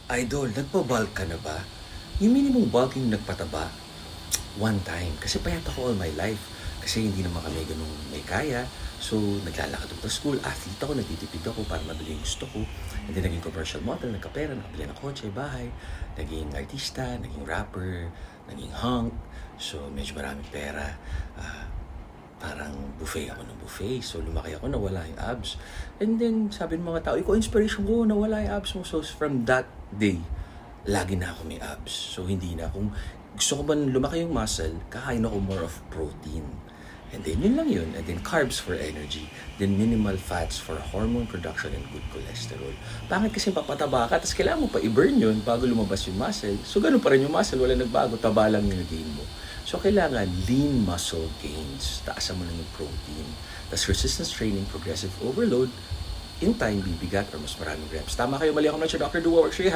Idol, nagpa-bulk ka na ba? Yung minimum bulking nagpataba, one time. Kasi payat ako all my life. Kasi hindi naman kami ganun may kaya. So, naglalakad ako sa school, athlete ako, nagtitipid ako para mabili yung gusto ko. And then, naging commercial model, nagkapera, nakabili ng kotse, bahay. Naging artista, naging rapper, naging hunk. So, medyo maraming pera. Ah, parang buffet ako ng buffet. So, lumaki ako, nawala yung abs. And then, sabi ng mga tao, ikaw inspiration ko, nawala yung abs mo. So, from that day, lagi na ako may abs. So, hindi na. Kung gusto ko ba lumaki yung muscle, kakain ako more of protein. And then, yun lang yun. And then, carbs for energy. Then, minimal fats for hormone production and good cholesterol. Pangit kasi papataba ka, tapos kailangan mo pa i-burn yun bago lumabas yung muscle. So, ganun pa rin yung muscle. Wala nagbago. Taba lang yung gain mo. So, kailangan lean muscle gains. Taasan mo lang yung protein. Tapos, resistance training, progressive overload, in time, bibigat or mas maraming reps. Tama kayo, mali ako na siya, Dr. Duo, works for you.